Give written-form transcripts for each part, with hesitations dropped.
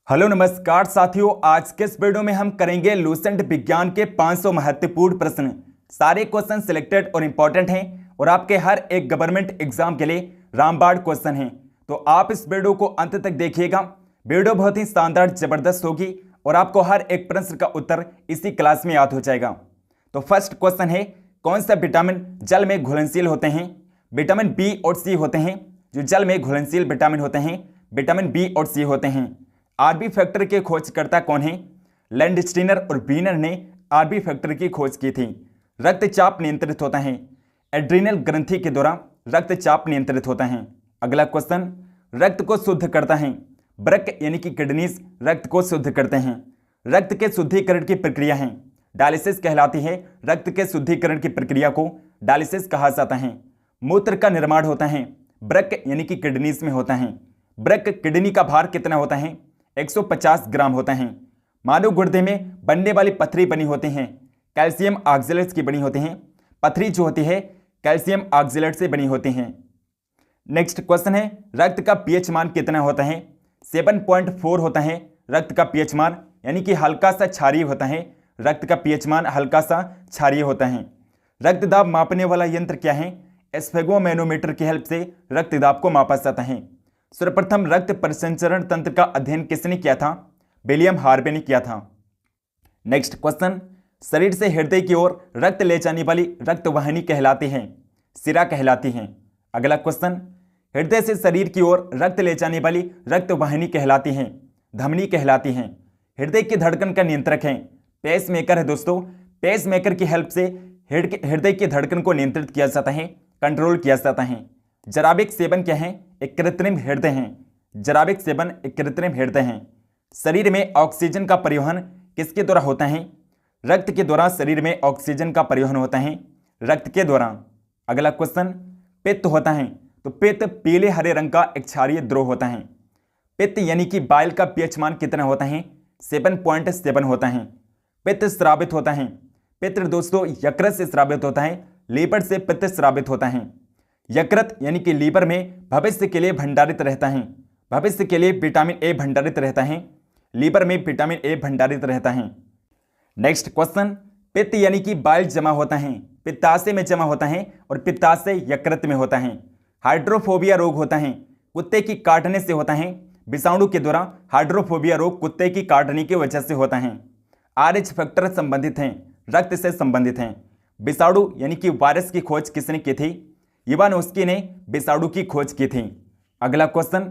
Hello नमस्कार साथियों, आज के इस वीडियो में हम करेंगे लूसेंट विज्ञान के 500 महत्वपूर्ण प्रश्न। सारे क्वेश्चन सिलेक्टेड और इंपॉर्टेंट हैं और आपके हर एक गवर्नमेंट एग्जाम के लिए रामबाण क्वेश्चन हैं। तो आप इस वीडियो को अंत तक देखिएगा। वीडियो बहुत ही शानदार जबरदस्त होगी और आपको हर एक प्रश्न का उत्तर इसी क्लास में याद हो जाएगा। तो फर्स्ट क्वेश्चन है, कौन सा विटामिन जल में घुलनशील होते हैं? विटामिन बी और सी होते हैं जो जल में घुलनशील विटामिन होते हैं। विटामिन बी और सी होते हैं। आरबी फैक्टर के खोजकर्ता कौन है? लैंडस्टीनर और वीनर ने आरबी फैक्टर की खोज की थी। रक्तचाप नियंत्रित होता है। एड्रिनल ग्रंथि के द्वारा रक्तचाप नियंत्रित होता है। अगला क्वेश्चन, रक्त को शुद्ध करता है। ब्रक यानी कि किडनीज रक्त को शुद्ध करते हैं। रक्त के शुद्धिकरण की प्रक्रिया है डायलिसिस कहलाती है। रक्त के शुद्धिकरण की प्रक्रिया को डायलिसिस कहा जाता है। मूत्र का निर्माण होता है ब्रक यानी कि किडनीज में होता है। ब्रक किडनी का भार कितना होता है? 150 ग्राम होता है। मानव गुर्दे में बनने वाली पथरी बनी होती हैं कैल्शियम ऑक्जेलेट्स की बनी होती हैं। पथरी जो होती है कैल्शियम ऑक्जेलेट से बनी होती हैं। नेक्स्ट क्वेश्चन है, रक्त का पीएच मान कितना होता है? 7.4 होता है रक्त का पीएच मान, यानी कि हल्का सा क्षारीय होता है। रक्त का पीएच मान हल्का सा क्षारीय होता है। रक्त दाब मापने वाला यंत्र क्या है? स्फेगोमैनोमीटर की हेल्प से रक्त दाब को मापा जाता है। सर्वप्रथम रक्त परिसंचरण तंत्र का अध्ययन किसने किया था? विलियम हार्वे ने किया था। नेक्स्ट क्वेश्चन, शरीर से हृदय की ओर रक्त ले जाने वाली रक्तवाहिनी कहलाती है सिरा कहलाती है। अगला क्वेश्चन, हृदय से शरीर की ओर रक्त ले जाने वाली रक्तवाहिनी कहलाती है धमनी कहलाती है। हृदय की धड़कन का नियंत्रक है पेस मेकर है दोस्तों। पेस मेकर की हेल्प से हृदय की धड़कन को नियंत्रित किया जाता है, कंट्रोल किया जाता है। जराबिक सेवन क्या है? एक कृत्रिम हृदय है। जराबिक सेवन एक कृत्रिम हृदय है। शरीर में ऑक्सीजन का परिवहन किसके द्वारा होता है? रक्त के द्वारा शरीर में ऑक्सीजन का परिवहन होता है रक्त के द्वारा। अगला क्वेश्चन, पित्त होता है तो पित्त पीले हरे रंग का एक क्षारीय द्रव होता है। पित्त यानी कि बाइल का पीएच मान कितना होता है? 7.7 होता है। पित्त स्रावित होता है। पित्त दोस्तों यकृत से स्रावित होता है, लीवर से पित्त स्रावित होता है। यकृत यानी कि लीवर में भविष्य के लिए भंडारित रहता है। भविष्य के लिए विटामिन ए भंडारित रहता है। लीवर में विटामिन ए भंडारित रहता है। नेक्स्ट क्वेश्चन, पित्त यानी कि बाइल जमा होता है पित्ताशय में जमा होता है और पित्ताशय यकृत में होता है। हाइड्रोफोबिया रोग होता है कुत्ते की काटने से होता है। विषाणु के द्वारा हाइड्रोफोबिया रोग कुत्ते की काटने की वजह से होता है। आरएच फैक्टर संबंधित हैं रक्त से संबंधित हैं। विषाणु यानी कि वायरस की खोज किसने की थी? इवानोस्की ने विषाणु की खोज की थी। अगला क्वेश्चन,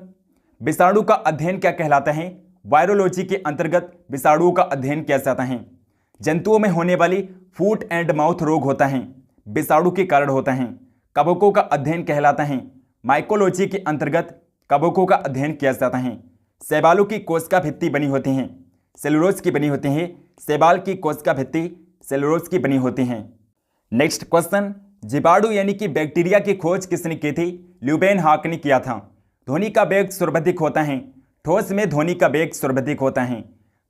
विषाणु का अध्ययन क्या कहलाता है? वायरोलॉजी के अंतर्गत विषाणुओं का अध्ययन किया जाता है। जंतुओं में होने वाली फूट एंड माउथ रोग होता है विषाणु के कारण होता है। कवकों का अध्ययन कहलाता है। माइकोलॉजी के अंतर्गत कवकों का अध्ययन किया जाता है। शैवालों की कोशिका भित्ति बनी होती हैं सेलुलोज की बनी होती है। शैवाल की कोशिका भित्ति सेलुलोज की बनी होती हैं। नेक्स्ट क्वेश्चन, जीवाणु यानी कि बैक्टीरिया की खोज किसने की थी? ल्यूवेनहॉक ने किया था। ध्वनि का वेग सर्वाधिक होता है। ठोस में ध्वनि का वेग सर्वाधिक होता है।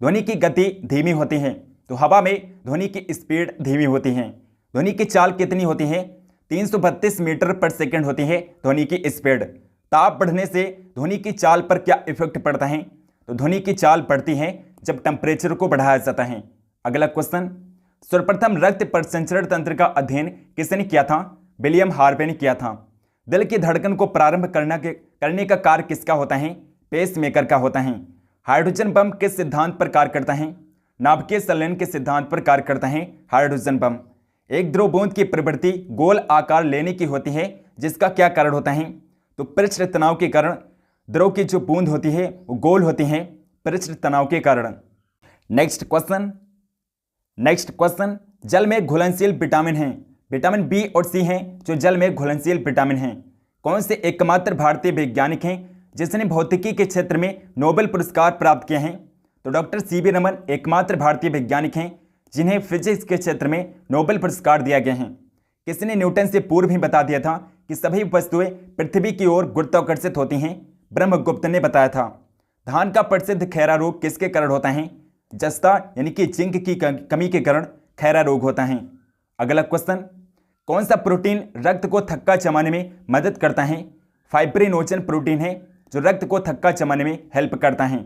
ध्वनि की गति धीमी होती है तो हवा में ध्वनि की स्पीड धीमी होती है। ध्वनि की चाल कितनी होती है? 332 मीटर पर सेकंड होती है ध्वनि की स्पीड। ताप बढ़ने से ध्वनि की चाल पर क्या इफेक्ट पड़ता है? तो ध्वनि की चाल बढ़ती है जब टेम्परेचर को बढ़ाया जाता है। अगला क्वेश्चन, सर्वप्रथम रक्त परिसंचरण तंत्र का अध्ययन किसने किया था? विलियम हार्वे ने किया था। दिल की धड़कन को प्रारंभ करने का कार्य किसका होता है? पेस मेकर का होता है। हाइड्रोजन बम किस सिद्धांत पर कार्य करता है? नाभिकीय संलयन के सिद्धांत पर कार्य करता है हाइड्रोजन बम। एक ध्रुव बूंद की प्रवृत्ति गोल आकार लेने की होती है जिसका क्या कारण होता है? तो पृष्ठ तनाव के कारण द्रव की जो बूंद होती है वो गोल होती है पृष्ठ तनाव के कारण। नेक्स्ट क्वेश्चन, जल में घुलनशील विटामिन हैं। विटामिन बी और सी हैं जो जल में घुलनशील विटामिन हैं। कौन से एकमात्र भारतीय वैज्ञानिक हैं जिसने भौतिकी के क्षेत्र में नोबेल पुरस्कार प्राप्त किए हैं? तो डॉक्टर सीवी रमन एकमात्र भारतीय वैज्ञानिक हैं जिन्हें फिजिक्स के क्षेत्र में नोबेल पुरस्कार दिया गया है। किसने न्यूटन से पूर्व ही बता दिया था कि सभी वस्तुएं पृथ्वी की ओर गुरुत्वाकर्षित होती हैं? ब्रह्मगुप्त ने बताया था। धान का प्रसिद्ध खैरा रोग किसके कारण होता है? जस्ता यानी कि जिंक की कमी के कारण खैरा रोग होता है। अगला क्वेश्चन, कौन सा प्रोटीन रक्त को थक्का जमाने में मदद करता है? फाइब्रिनोजन प्रोटीन है जो रक्त को थक्का जमाने में हेल्प करता है।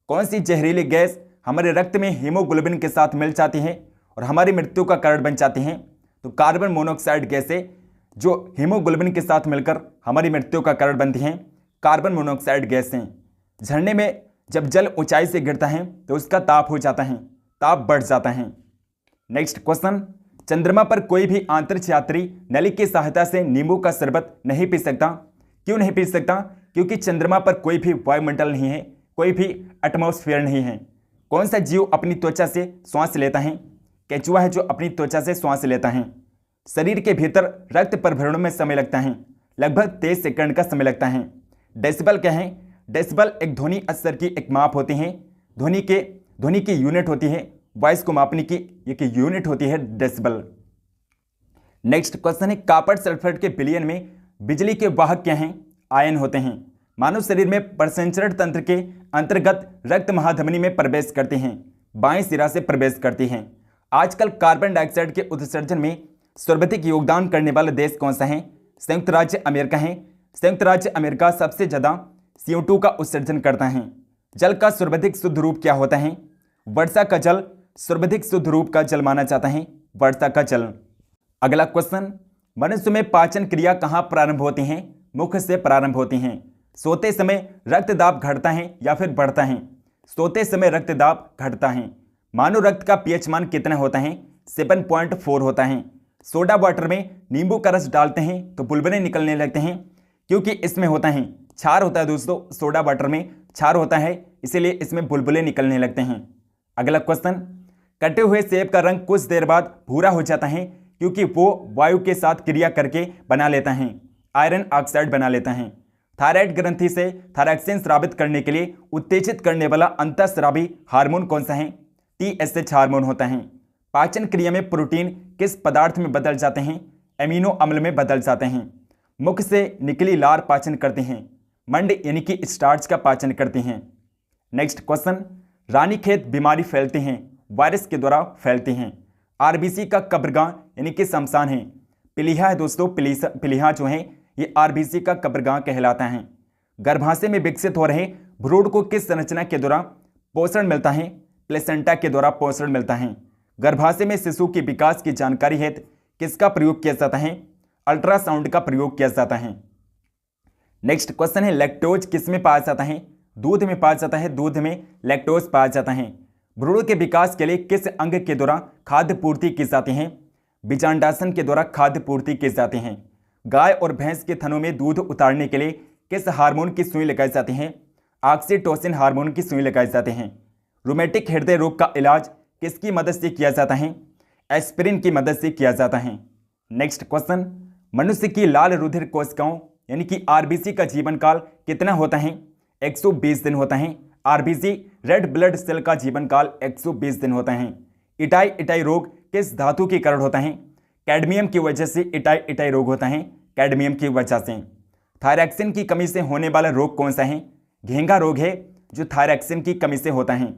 कौन सी जहरीली गैस हमारे रक्त में हीमोग्लोबिन के साथ मिल जाती है और हमारी मृत्यु का कारण बन जाती हैं? तो कार्बन मोनोऑक्साइड गैस है जो हीमोग्लोबिन के साथ मिलकर हमारी मृत्यु का कारण बनती हैं, कार्बन मोनोऑक्साइड गैस हैं। झरने में जब जल ऊंचाई से गिरता है तो उसका ताप हो जाता है, ताप बढ़ जाता है। नेक्स्ट क्वेश्चन, चंद्रमा पर कोई भी अंतरिक्ष यात्री नली की सहायता से नींबू का शरबत नहीं पी सकता। क्यों नहीं पी सकता? क्योंकि चंद्रमा पर कोई भी वायुमंडल नहीं है, कोई भी एटमॉस्फेयर नहीं है। कौन सा जीव अपनी त्वचा से श्वास लेता है? केंचुआ है जो अपनी त्वचा से श्वास लेता है। शरीर के भीतर रक्त परिभ्रमण में समय लगता है, लगभग 23 सेकंड का समय लगता है। डेसिबल क्या है? डेसिबल एक ध्वनि स्तर की एक माप होती है, ध्वनि की यूनिट होती है, वॉइस को मापने की एक यूनिट होती है डेसिबल। नेक्स्ट क्वेश्चन है, कॉपर सल्फेट के विलयन में बिजली के वाहक क्या हैं? आयन होते हैं। मानव शरीर में प्रसंचरण तंत्र के अंतर्गत रक्त महाधमनी में प्रवेश करते हैं, बाएं सिरा से प्रवेश करती हैं। आजकल कार्बन डाइऑक्साइड के उत्सर्जन में सर्वाधिक योगदान करने वाला देश कौन सा है? संयुक्त राज्य अमेरिका है। संयुक्त राज्य अमेरिका सबसे ज्यादा CO2 का उत्सर्जन करता है। जल का सर्वाधिक शुद्ध रूप क्या होता है? वर्षा का जल सर्वाधिक शुद्ध रूप का जल माना जाता है, वर्षा का जल। अगला क्वेश्चन, मनुष्य में पाचन क्रिया कहाँ प्रारंभ होती है? मुख से प्रारंभ होती हैं। सोते समय रक्तदाब घटता है या फिर बढ़ता है? सोते समय रक्तदाब घटता है। मानव रक्त का pH मान कितना होता है? 7.4 होता है। सोडा वाटर में नींबू का रस डालते हैं तो बुलबुले निकलने लगते हैं, क्योंकि इसमें होता है क्षार होता है दोस्तों, सोडा वाटर में क्षार होता है, इसीलिए इसमें बुलबुले निकलने लगते हैं। अगला क्वेश्चन, कटे हुए सेब का रंग कुछ देर बाद भूरा हो जाता है क्योंकि वो वायु के साथ क्रिया करके बना लेता है, आयरन ऑक्साइड बना लेता है। थायराइड ग्रंथि से थायरॉक्सिन स्रावित करने के लिए उत्तेजित करने वाला अंतःस्रावी हार्मोन कौन सा है? TSH हार्मोन होता है। पाचन क्रिया में प्रोटीन किस पदार्थ में बदल जाते हैं? एमिनो अम्ल में बदल जाते हैं। मुख से निकली लार पाचन करते हैं, मंड यानी कि स्टार्च का पाचन करते हैं। नेक्स्ट क्वेश्चन, रानीखेत बीमारी फैलते हैं, वायरस के द्वारा फैलते हैं। RBC का कब्रगाह यानी कि शमशान है, पीलिया है दोस्तों, पीलिया जो है ये RBC का कब्रगाह कहलाता है। गर्भाशय में विकसित हो रहे भ्रूण को किस संरचना के द्वारा पोषण मिलता है? प्लेसेंटा के द्वारा पोषण मिलता है। गर्भाशय में शिशु के विकास की जानकारी हेतु किसका प्रयोग किया जाता है? अल्ट्रासाउंड का प्रयोग किया जाता है। नेक्स्ट क्वेश्चन है, लैक्टोज किस में पाया जाता है? दूध में पाया जाता है, दूध में लैक्टोज पाया जाता है। भ्रूण के विकास के लिए किस अंग के द्वारा खाद्य पूर्ति की जाती है? बीजांडासन के द्वारा खाद्य पूर्ति की जाती है। गाय और भैंस के थनों में दूध उतारने के लिए किस हार्मोन की सुई लगाई जाती है? ऑक्सीटोसिन हार्मोन की सुई लगाई जाती है। रूमेटिक हृदय रोग का इलाज किसकी मदद से किया जाता है? एस्पिरिन की मदद से किया जाता है। नेक्स्ट क्वेश्चन, मनुष्य की लाल रुधिर कोशिकाओं यानी कि RBC का जीवन काल कितना होता है? 120 दिन होता है। RBC रेड ब्लड सेल का जीवन काल 120 दिन होता है। इटाई रोग किस धातु के कारण होता है? कैडमियम की वजह से इटाई रोग होता है, कैडमियम की वजह से। थायरॉक्सिन की कमी से होने वाला रोग कौन सा है? घेंघा रोग है जो थायरॉक्सिन की कमी से होता है।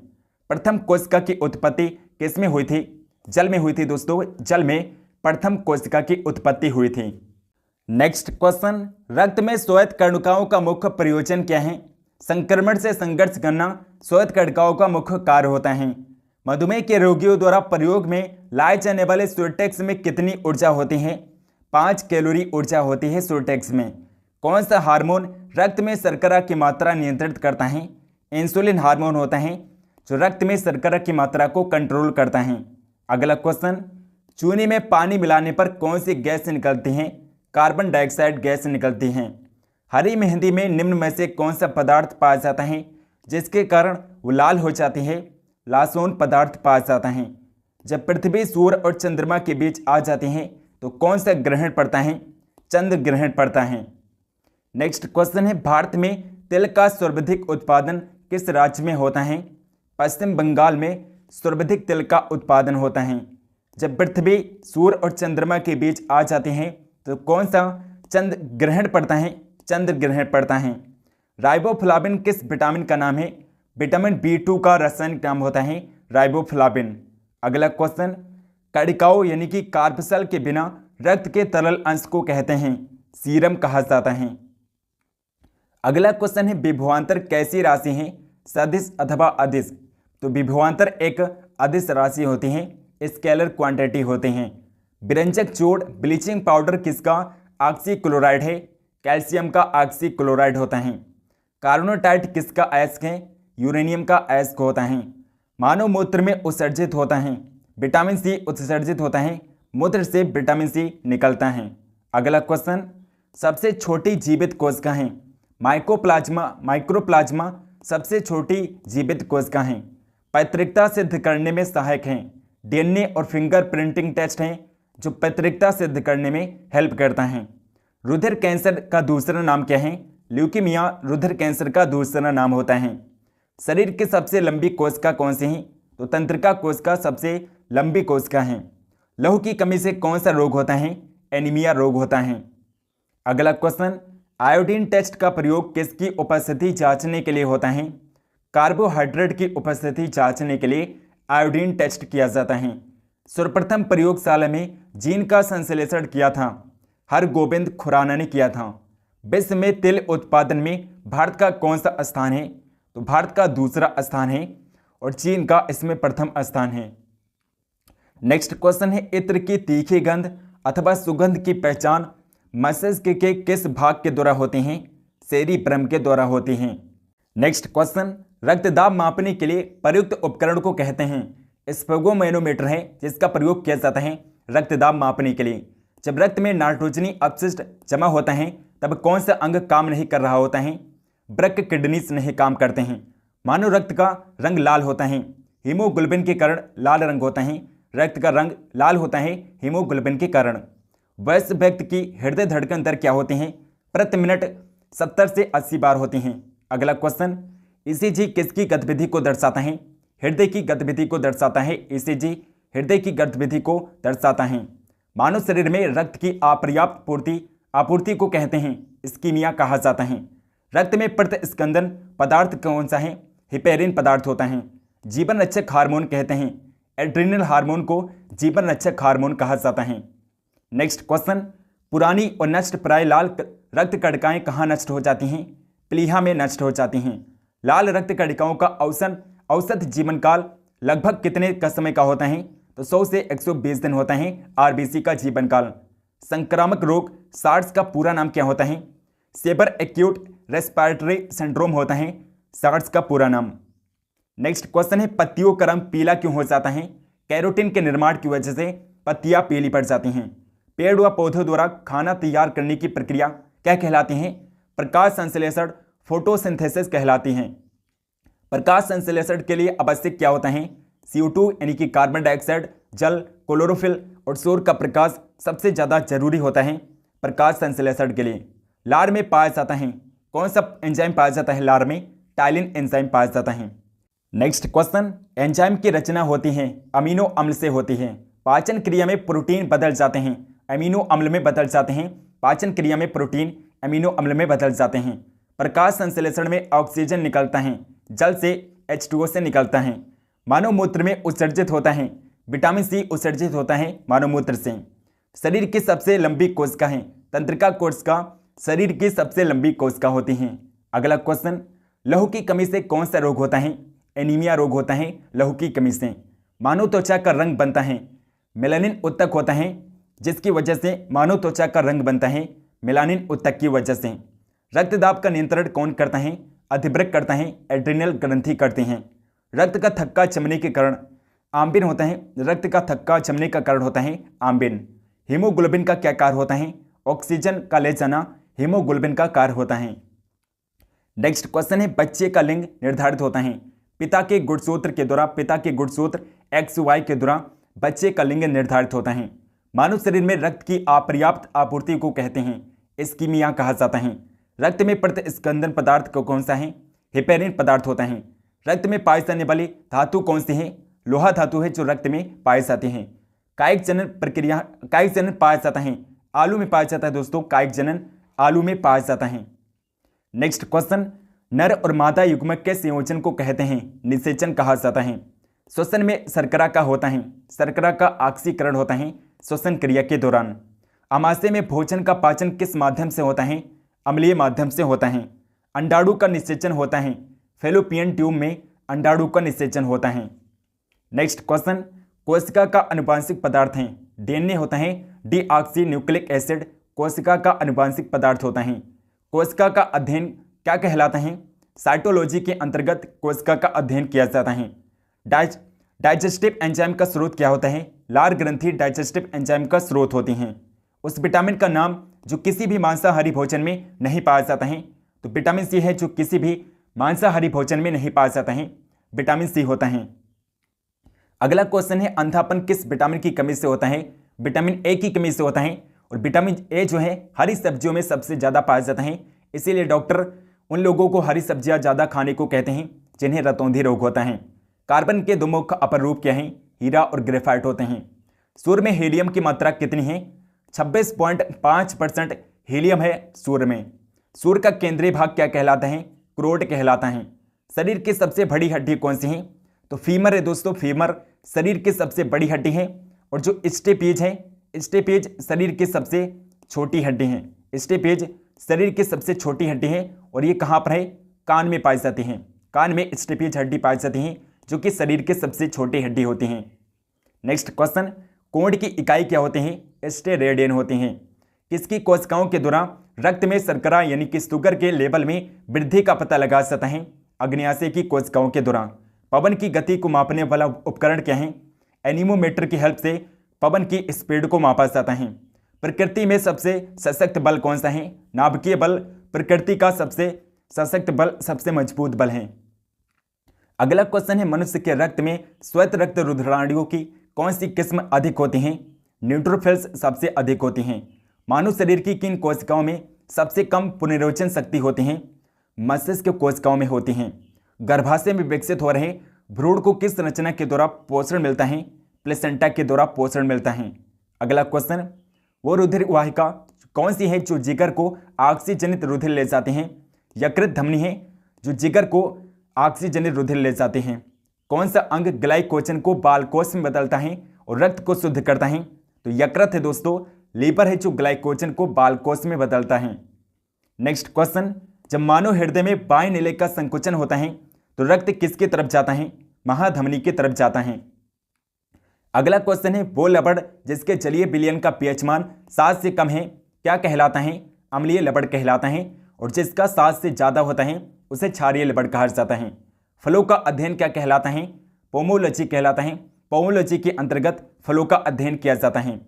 प्रथम कोशिका की उत्पत्ति किस में हुई थी? जल में हुई थी दोस्तों, जल में प्रथम कोशिका की उत्पत्ति हुई थी। नेक्स्ट क्वेश्चन, रक्त में श्वेत कर्णिकाओं का मुख्य प्रयोजन क्या है? संक्रमण से संघर्ष करना श्वेत कर्णिकाओं का मुख्य कार्य होता है। मधुमेह के रोगियों द्वारा प्रयोग में लाए जाने वाले स्यूटेक्स में कितनी ऊर्जा होती है? 5 कैलोरी ऊर्जा होती है स्यूटेक्स में। कौन सा हार्मोन रक्त में शर्करा की मात्रा नियंत्रित करता है? इंसुलिन हार्मोन होता है जो रक्त में शर्करा की मात्रा को कंट्रोल करता है। अगला क्वेश्चन, चूने में पानी मिलाने पर कौन सी गैस निकलती है? कार्बन डाइऑक्साइड गैस निकलती है। हरी मेहंदी में निम्न में से कौन सा पदार्थ पाया जाता है जिसके कारण वो लाल हो जाती है? लासोन पदार्थ पाया जाता है। जब पृथ्वी सूर्य और चंद्रमा के बीच आ जाती है तो कौन सा ग्रहण पड़ता है? चंद्र ग्रहण पड़ता है। नेक्स्ट क्वेश्चन है, भारत में तिल का सर्वाधिक उत्पादन किस राज्य में होता है? पश्चिम बंगाल में सर्वाधिक तिल का उत्पादन होता है। जब पृथ्वी सूर्य और चंद्रमा के बीच आ जाते हैं तो कौन सा चंद्र ग्रहण पड़ता है? चंद्र ग्रहण पड़ता है। राइबोफ्लाविन किस विटामिन का नाम है? विटामिन B2 का रासायनिक नाम होता है राइबोफ्लाविन। अगला क्वेश्चन, कणिकाओं यानी कि कार्पसल के बिना रक्त के तरल अंश को कहते हैं सीरम कहा जाता है। अगला क्वेश्चन है, विभवांतर कैसी राशि है? सदिश अथवा अदिश। तो विभवांतर एक अदिश राशि होती है, स्केलर क्वांटिटी होते हैं। विरंजक जोड़ ब्लीचिंग पाउडर किसका ऑक्सी क्लोराइड है? कैल्शियम का ऑक्सी क्लोराइड होता है। कार्बोनाइट किसका अयस्क है? यूरेनियम का अयस्क होता है। मानव मूत्र में उत्सर्जित होता है। विटामिन सी उत्सर्जित होता है, मूत्र से विटामिन सी निकलता है। अगला क्वेश्चन, सबसे छोटी जीवित कोशिका है? माइक्रोप्लाज्मा सबसे छोटी जीवित कोशिका है। पैतृकता सिद्ध करने में सहायक हैं। डीएनए और फिंगर प्रिंटिंग टेस्ट हैं जो पैतृकता सिद्ध करने में हेल्प करता है। रुधिर कैंसर का दूसरा नाम क्या है? ल्यूकीमिया रुधिर कैंसर का दूसरा नाम होता है। शरीर की सबसे लंबी कोशिका कौन सी है? तो तंत्रिका कोशिका सबसे लंबी कोशिका है। लहू की कमी से कौन सा रोग होता है? एनीमिया रोग होता है। अगला क्वेश्चन, आयोडीन टेस्ट का प्रयोग किसकी उपस्थिति जांचने के लिए होता है? कार्बोहाइड्रेट की उपस्थिति जांचने के लिए आयोडीन टेस्ट किया जाता है। सर्वप्रथम प्रयोगशाला में जीन का संश्लेषण किया था हरगोबिंद खुराना ने किया था। विश्व में तिल उत्पादन में भारत का कौन सा स्थान है? तो भारत का दूसरा स्थान है और चीन का इसमें प्रथम स्थान है। नेक्स्ट क्वेश्चन है, इत्र की तीखी गंध अथवा सुगंध की पहचान मस्तिष्क के किस भाग के द्वारा होते हैं? सेरिब्रम के द्वारा होती हैं। नेक्स्ट क्वेश्चन, रक्तदाब मापने के लिए प्रयुक्त उपकरण को कहते हैं? स्फेगोमैनोमीटर है जिसका प्रयोग किया जाता है रक्तदाब मापने के लिए। जब रक्त में नाइट्रोजनी अपशिष्ट जमा होता है तब कौन सा अंग काम नहीं कर रहा होता है? वृक्क किडनीज नहीं काम करते हैं। मानव रक्त का रंग लाल होता है, हीमोग्लोबिन के कारण लाल रंग होता है। रक्त का रंग लाल होता है हीमोग्लोबिन के कारण। वयस्क व्यक्ति की हृदय धड़कन दर क्या होती है? प्रति मिनट 70 से 80 बार होती हैं। अगला क्वेश्चन, ईसीजी किसकी गतिविधि को दर्शाता है? हृदय की गतिविधि को दर्शाता है। ईसीजी हृदय की गतिविधि को दर्शाता है। मानव शरीर में रक्त की अपर्याप्त आपूर्ति को कहते हैं इस्कीमिया कहा जाता है। रक्त में प्रतिस्पंदन पदार्थ कौन सा है? हिपेरिन पदार्थ होता है। जीवन रक्षक हार्मोन कहते हैं एड्रिनल हार्मोन को जीवन रक्षक हार्मोन कहा जाता है। नेक्स्ट क्वेश्चन, पुरानी और नष्ट प्राय लाल रक्त कणिकाएं कहाँ नष्ट हो जाती हैं? प्लीहा में नष्ट हो जाती हैं। लाल रक्त कणिकाओं का औसत जीवन काल लगभग कितने का समय का होता है? तो 100 से 120 दिन होता है आरबीसी का जीवन काल। संक्रामक रोग सार्स का पूरा नाम क्या होता है? सेबर एक्यूट रेस्पिरेटरी सिंड्रोम होता है सार्स का पूरा नाम। नेक्स्ट क्वेश्चन है, पत्तियों का रंग पीला क्यों हो जाता है? कैरोटीन के निर्माण की वजह से पत्तियां पीली पड़ जाती हैं। पेड़ व पौधों द्वारा खाना तैयार करने की प्रक्रिया क्या कहलाती है? प्रकाश संश्लेषण फोटोसिंथेसिस कहलाती हैं। प्रकाश संश्लेषण के लिए आवश्यक क्या होता है? CO2 यानी कि कार्बन डाइऑक्साइड, जल, क्लोरोफिल और सौर का प्रकाश सबसे ज़्यादा जरूरी होता है प्रकाश संश्लेषण के लिए। लार में पाया जाता है कौन सा एंजाइम पाया जाता है? लार में टाइलिन एंजाइम पाया जाता है। नेक्स्ट क्वेश्चन, एंजाइम की रचना होती है अमीनो अम्ल से होती है। पाचन क्रिया में प्रोटीन बदल जाते हैं अमीनो अम्ल में बदल जाते हैं। पाचन क्रिया में प्रोटीन अमीनो अम्ल में बदल जाते हैं। प्रकाश संश्लेषण में ऑक्सीजन निकलता है, जल से H2O से निकलता है। मानव मूत्र में उत्सर्जित होता है विटामिन सी उत्सर्जित होता है मानव मूत्र से। शरीर की सबसे लंबी कोशिका है तंत्रिका कोशिका शरीर की सबसे लंबी कोशिका होती हैं। अगला क्वेश्चन, लहू की कमी से कौन सा रोग होता है? एनीमिया रोग होता है लहू की कमी से। मानव त्वचा का रंग बनता है मेलानिन उत्तक होता है जिसकी वजह से मानव त्वचा का रंग बनता है मेलानिन उत्तक की वजह से। रक्तदाब का नियंत्रण कौन करता है? अधिवृक्क करता है एड्रिनल ग्रंथि करते हैं। रक्त का थक्का जमने के कारण आम्बिन होता है। रक्त का थक्का जमने का कारण होता है आम्बिन। हीमोग्लोबिन का क्या कार्य होता है? ऑक्सीजन का ले जाना हीमोग्लोबिन का कार्य होता है। नेक्स्ट क्वेश्चन है, बच्चे का लिंग निर्धारित होता है पिता के गुणसूत्र के द्वारा। पिता के गुणसूत्र XY के द्वारा बच्चे का लिंग निर्धारित होता है। मानव शरीर में रक्त की अपर्याप्त आपूर्ति को कहते हैं इस्कीमिया कहा जाता है। रक्त में प्रतिस्पंदन पदार्थ को कौन सा है? हिपेरिन पदार्थ होता है। रक्त में पाई जाने वाली धातु कौन सी है? लोहा धातु है जो रक्त में पाई जाती है। कायिक जनन पाया जाता है आलू में पाया जाता है दोस्तों। कायिक जनन आलू में पाया जाता है। नेक्स्ट क्वेश्चन, नर और मादा युग्मक के संयोजन को कहते हैं निषेचन कहा जाता है। श्वसन में शर्करा का होता है। शर्करा का ऑक्सीकरण होता है श्वसन क्रिया के दौरान। आमाशय में भोजन का पाचन किस माध्यम से होता है? अम्लीय माध्यम से होता है। अंडाणु का निषेचन होता है फेलोपियन ट्यूब में अंडाणु का निषेचन होता है। नेक्स्ट क्वेश्चन, कोशिका का आनुवंशिक पदार्थ है। डीएनए होता है डीऑक्सी न्यूक्लिक एसिड कोशिका का आनुवंशिक पदार्थ होता है। कोशिका का अध्ययन क्या कहलाता है? साइटोलॉजी के अंतर्गत कोशिका का अध्ययन किया जाता है। डाइजेस्टिव एंजाइम का स्रोत क्या होता है? लार ग्रंथि डाइजेस्टिव एंजाइम का स्रोत होती हैं। उस विटामिन का नाम जो किसी भी मांसाहारी भोजन में नहीं पाया जाता है, तो विटामिन सी है, जो किसी भी मांसाहारी भोजन में नहीं पाया जाता है, विटामिन सी होता है। अगला क्वेश्चन है, अंधापन किस विटामिन की कमी से होता है? विटामिन ए की कमी से होता है। और विटामिन ए जो है हरी सब्जियों में सबसे ज़्यादा पाया जाता है, इसीलिए डॉक्टर उन लोगों को हरी सब्जियां ज़्यादा खाने को कहते हैं जिन्हें रतौंधी रोग होता है। कार्बन के दो मुख्य अपर रूप क्या हैं? हीरा और ग्रेफाइट होते हैं। सूर्य में हीलियम की मात्रा कितनी है? 26.5% हीलियम है सूर्य में। सूर्य का केंद्रीय भाग क्या कहलाता है? क्रोड कहलाता है। शरीर की सबसे बड़ी हड्डी कौन सी है? तो फीमर है दोस्तों। फीमर शरीर की सबसे बड़ी हड्डी है। और जो स्टेपीज है, स्टेपीज शरीर की सबसे छोटी हड्डी है। स्टेपीज शरीर की सबसे छोटी हड्डी है और ये कहाँ पर है? कान में पाई जाती हैं। कान में स्टेपीज हड्डी पाई जाती हैं जो कि शरीर की सबसे छोटी हड्डी होती हैं। नेक्स्ट क्वेश्चन, कोण की इकाई क्या होती हैं? स्टेरेडियन होती हैं। किसकी कोशिकाओं के दौरान रक्त में शर्करा यानी कि शुगर के लेवल में वृद्धि का पता लगा सकता है? अग्न्याशय की कोशिकाओं के दौरान। पवन की गति को मापने वाला उपकरण क्या है? एनीमोमीटर की हेल्प से पवन की स्पीड को मापा जाता है। प्रकृति में सबसे सशक्त बल कौन सा है? नाभिकीय बल प्रकृति का सबसे सशक्त बल, सबसे मजबूत बल है। अगला क्वेश्चन है, मनुष्य के रक्त में श्वेत रक्त रुधिराणुओं की कौन सी किस्म अधिक होती हैं? न्यूट्रोफिल्स सबसे अधिक होती हैं। मानव शरीर की किन कोशिकाओं में सबसे कम पुनर्योजन शक्ति होती हैं? मस्तिष्क कोशिकाओं में होती हैं। गर्भाशय में विकसित हो रहे भ्रूण को किस रचना के द्वारा पोषण मिलता है? प्लेसेंटा के द्वारा पोषण मिलता है। अगला क्वेश्चन, वो रुधिर वाहिका कौन सी है जो जिगर को ऑक्सीजनित रुधिर ले जाते हैं? यकृत धमनी है जो जिगर को ऑक्सीजनित रुधिर ले जाते हैं। कौन सा अंग ग्लाइकोजन को बालकोष में बदलता है और रक्त को शुद्ध करता है? तो यकृत है दोस्तों। लीवर है जो ग्लाइकोजन को बालकोष में बदलता है। नेक्स्ट क्वेश्चन, जब मानव हृदय में बाएं नीले का संकुचन होता है तो रक्त किसकी तरफ जाता है? महाधमनी की तरफ जाता है। अगला क्वेश्चन है, वो लवण जिसके जलीय विलयन का पीएच मान 7 से कम है क्या कहलाता है? अम्लीय लवण कहलाता है। और जिसका 7 से ज़्यादा होता है उसे क्षारीय लवण कहा जाता है। फलों का अध्ययन क्या कहलाता है? पोमोलॉजी कहलाता है। पोमोलॉजी के अंतर्गत फलों का अध्ययन किया जाता है।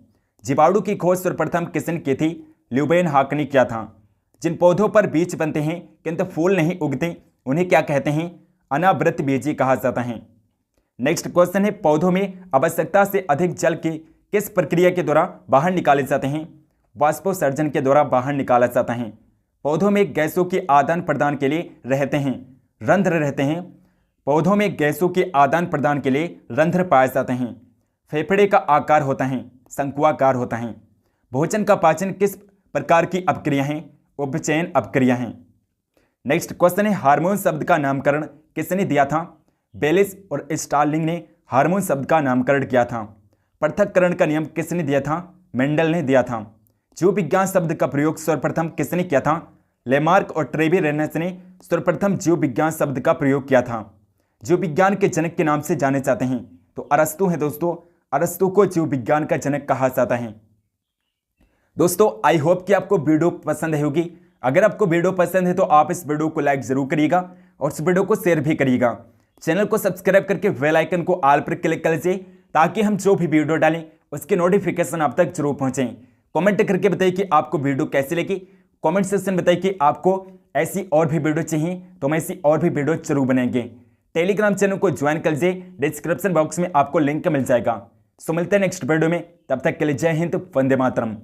जीवाणु की खोज सर्वप्रथम किसने की थी? ल्यूबेनहॉक ने किया था। जिन पौधों पर बीज बनते हैं किंतु फूल नहीं उगते उन्हें क्या कहते हैं? अनावृत बीजी कहा जाता है। नेक्स्ट क्वेश्चन है, पौधों में आवश्यकता से अधिक जल की किस प्रक्रिया के द्वारा बाहर निकाले जाते हैं? वाष्पोत्सर्जन के द्वारा बाहर निकाला जाता है। पौधों में गैसों के आदान प्रदान के लिए रहते हैं रंध्र रहते हैं। पौधों में गैसों के आदान प्रदान के लिए रंध्र पाए जाते हैं। फेफड़े का आकार होता है शंक्वाकार होता है। भोजन का पाचन किस प्रकार की अपक्रिया है? उपचयन अपक्रिया है। नेक्स्ट क्वेश्चन है, हार्मोन शब्द का नामकरण किसने दिया था? बेलिस और स्टार्लिंग ने हार्मोन शब्द का नामकरण किया था। पृथक्करण का नियम किसने दिया था? मेंडल ने दिया था। जीव विज्ञान शब्द का प्रयोग सर्वप्रथम किसने किया था? लेमार्क और ट्रेविरेनस ने सर्वप्रथम जीव विज्ञान शब्द का प्रयोग किया था। जीव विज्ञान के जनक के नाम से जाने जाते हैं तो अरस्तु है दोस्तों। अरस्तु को जीव विज्ञान का जनक कहा जाता है। दोस्तों आई होप कि आपको वीडियो पसंद आई होगी। अगर आपको वीडियो पसंद है तो आप इस वीडियो को लाइक जरूर करिएगा और इस वीडियो को शेयर भी करिएगा। चैनल को सब्सक्राइब करके बेल आइकन को ऑल पर क्लिक कर लीजिए ताकि हम जो भी वीडियो डालें उसके नोटिफिकेशन आप तक जरूर पहुंचे। कमेंट करके बताइए कि आपको वीडियो कैसी लगी। कमेंट सेक्शन बताइए कि आपको ऐसी और भी वीडियो चाहिए तो हम ऐसी और भी वीडियो जरूर बनाएंगे। टेलीग्राम चैनल को ज्वाइन कर लीजिए, डिस्क्रिप्शन बॉक्स में आपको लिंक मिल जाएगा। सो मिलते हैं नेक्स्ट वीडियो में, तब तक के लिए जय हिंद, वंदे मातरम।